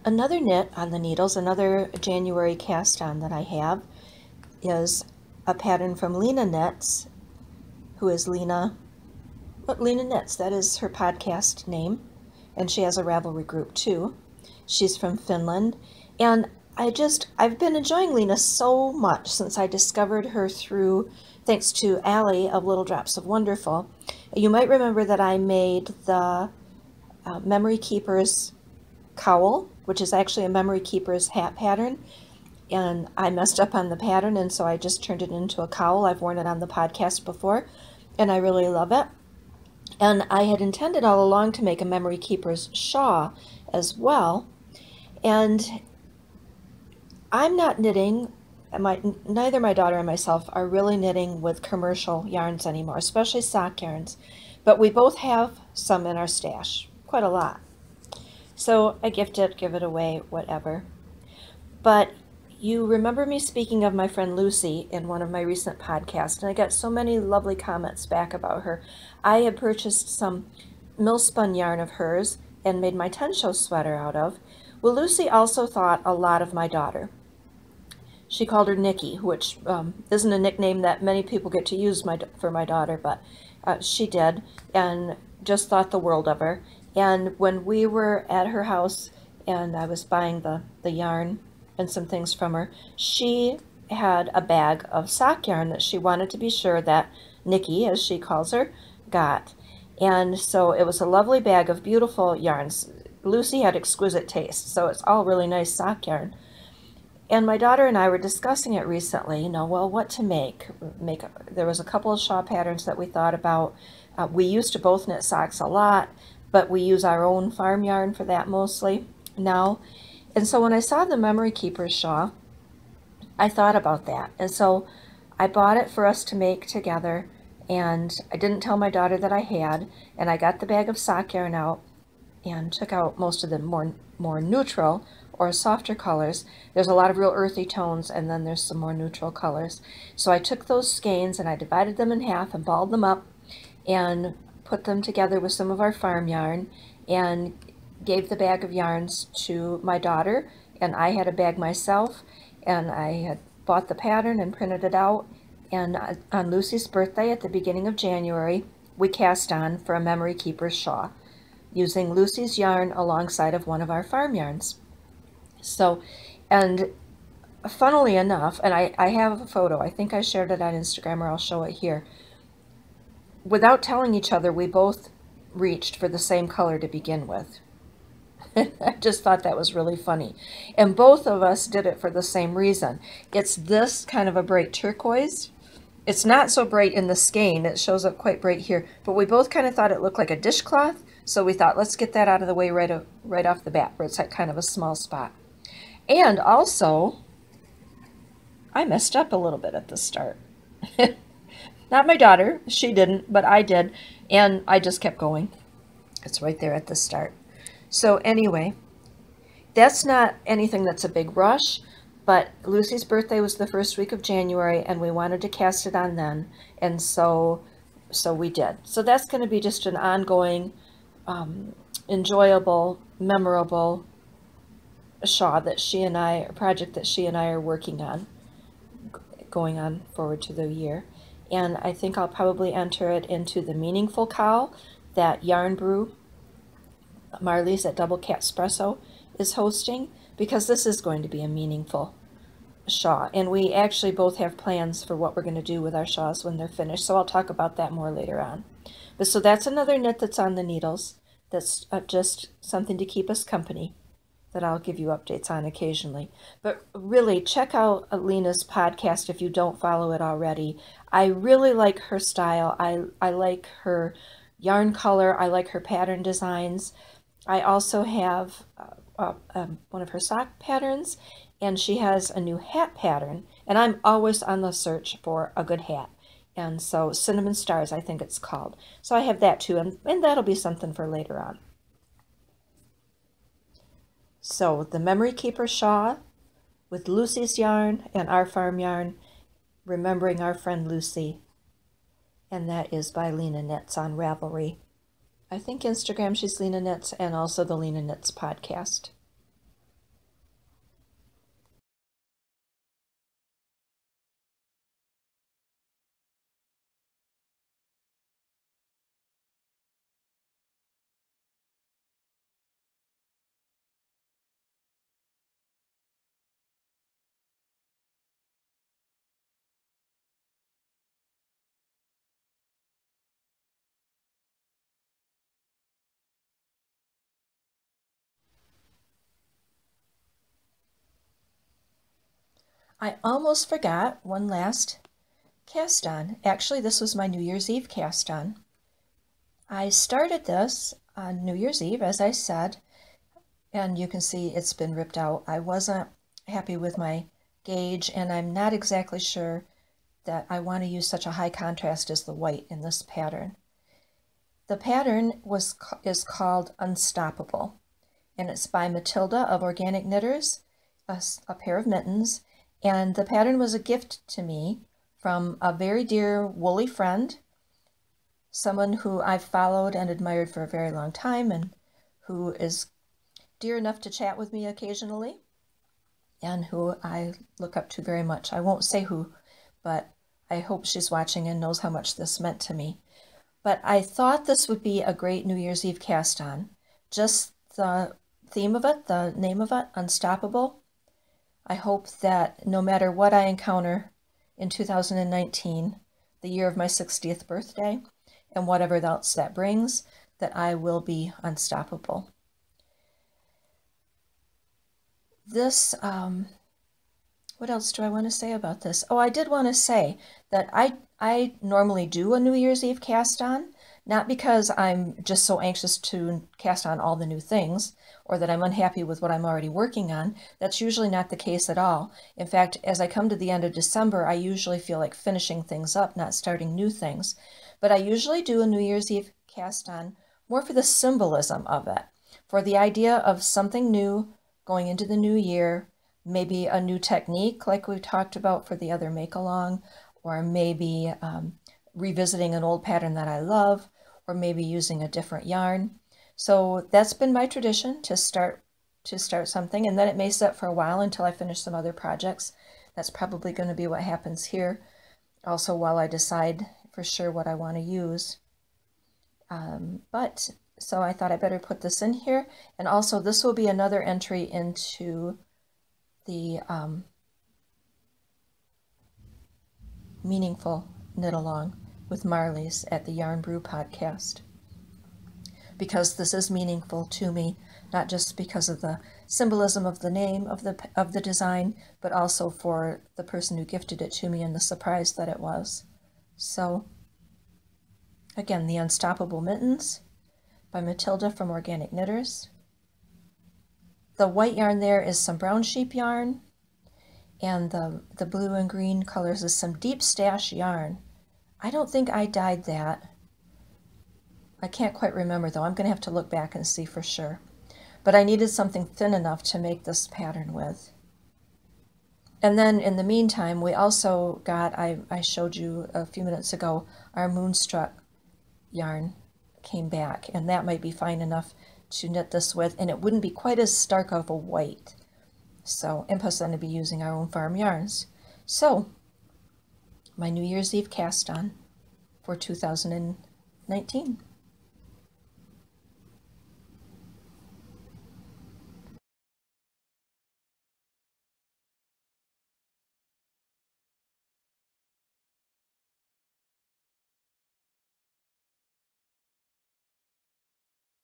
Another knit on the needles, another January cast on that I have, is a pattern from linaknits, who is linaknits, that is her podcast name, and she has a Ravelry group too. She's from Finland, and I've been enjoying Lena so much since I discovered her thanks to Allie of Little Drops of Wonderful. You might remember that I made the Memory Keepers cowl, which is actually a Memory Keepers hat pattern, and I messed up on the pattern, and so I just turned it into a cowl. I've worn it on the podcast before, and I really love it. And I had intended all along to make a Memory Keepers shawl as well, and I'm not knitting, neither my daughter and myself are really knitting with commercial yarns anymore, especially sock yarns, but we both have some in our stash, quite a lot. So I gift it, give it away, whatever. But you remember me speaking of my friend Lucy in one of my recent podcasts, and I got so many lovely comments back about her. I had purchased some mill-spun yarn of hers and made my tencho sweater out of. Well, Lucy also thought a lot of my daughter. She called her Nikki, which isn't a nickname that many people get to use for my daughter, but she did, and just thought the world of her. And when we were at her house and I was buying the yarn and some things from her, she had a bag of sock yarn that she wanted to be sure that Nikki, as she calls her, got. And so it was a lovely bag of beautiful yarns. Lucy had exquisite taste, so it's all really nice sock yarn. And my daughter and I were discussing it recently, well, what to make. There was a couple of shawl patterns that we thought about. We used to both knit socks a lot, but we use our own farm yarn for that mostly now. And so when I saw the Memory Keepers shawl, I thought about that. And so I bought it for us to make together, and I didn't tell my daughter that I had, and I got the bag of sock yarn out and took out most of the more neutral or softer colors. There's a lot of real earthy tones, and then there's some more neutral colors. So I took those skeins and I divided them in half and balled them up and put them together with some of our farm yarn and gave the bag of yarns to my daughter, and I had a bag myself, and I had bought the pattern and printed it out, and on Lucy's birthday at the beginning of January we cast on for a Memory Keepers shawl using Lucy's yarn alongside of one of our farm yarns. So, and funnily enough, and I have a photo, I think I shared it on Instagram, or I'll show it here. Without telling each other, we both reached for the same color to begin with. I just thought that was really funny. And both of us did it for the same reason. It's this kind of a bright turquoise. It's not so bright in the skein. It shows up quite bright here. But we both kind of thought it looked like a dishcloth. So we thought, let's get that out of the way right off the bat, where it's at kind of a small spot. And also, I messed up a little bit at the start. Not my daughter, she didn't, but I did, and I just kept going. It's right there at the start. So anyway, that's not anything that's a big rush, but Lucy's birthday was the first week of January, and we wanted to cast it on then, and so we did. So that's going to be just an ongoing, enjoyable, memorable shawl that project that she and I are working on, going on forward to the year. And I think I'll probably enter it into the mittens that Yarn Brew, Marley's at Double Cat Espresso, is hosting, because this is going to be a meaningful shawl. And we actually both have plans for what we're going to do with our shawls when they're finished, so I'll talk about that more later on. But so that's another knit that's on the needles, that's just something to keep us company, that I'll give you updates on occasionally. But really, check out Lena's podcast if you don't follow it already. I really like her style. I like her yarn color. I like her pattern designs. I also have one of her sock patterns, and she has a new hat pattern, and I'm always on the search for a good hat. And so Cinnamon Stars, I think it's called. So I have that too, and that'll be something for later on. So the Memory Keeper shawl with Lucy's yarn and our farm yarn, remembering our friend Lucy. And that is by linaknits on Ravelry. I think Instagram she's linaknits, and also the linaknits podcast. I almost forgot one last cast on. Actually, this was my New Year's Eve cast on. I started this on New Year's Eve, as I said, and you can see it's been ripped out. I wasn't happy with my gauge, and I'm not exactly sure that I want to use such a high contrast as the white in this pattern. The pattern is called Unstoppable, and it's by Matilda of Organic Knitters, a pair of mittens, and the pattern was a gift to me from a very dear woolly friend, someone who I've followed and admired for a very long time and who is dear enough to chat with me occasionally and who I look up to very much. I won't say who, but I hope she's watching and knows how much this meant to me. But I thought this would be a great New Year's Eve cast on. Just the theme of it, the name of it, Unstoppable. I hope that no matter what I encounter in 2019, the year of my 60th birthday, and whatever else that brings, that I will be unstoppable. This, what else do I want to say about this? Oh, I did want to say that I normally do a New Year's Eve cast on, not because I'm just so anxious to cast on all the new things, or that I'm unhappy with what I'm already working on. That's usually not the case at all. In fact, as I come to the end of December, I usually feel like finishing things up, not starting new things. But I usually do a New Year's Eve cast on more for the symbolism of it, for the idea of something new going into the new year, maybe a new technique like we talked about for the other make-along, or maybe revisiting an old pattern that I love, or maybe using a different yarn. So that's been my tradition to start something, and then it may sit for a while until I finish some other projects. That's probably going to be what happens here, also while I decide for sure what I want to use. So I thought I better put this in here, and also this will be another entry into the Meaningful Knit Along with Marley's at the Yarn Brew podcast, because this is meaningful to me, not just because of the symbolism of the name of the design, but also for the person who gifted it to me and the surprise that it was. So again, the Unstoppable Mittens by Matilda from Organic Knitters. The white yarn there is some brown sheep yarn, and the blue and green colors is some deep stash yarn. I don't think I dyed that. I can't quite remember though. I'm going to have to look back and see for sure. But I needed something thin enough to make this pattern with. And then in the meantime, we also got, I showed you a few minutes ago, our Moonstruck yarn came back, and that might be fine enough to knit this with, and it wouldn't be quite as stark of a white. So, and plus I'm going to be using our own farm yarns. So, my New Year's Eve cast on for 2019.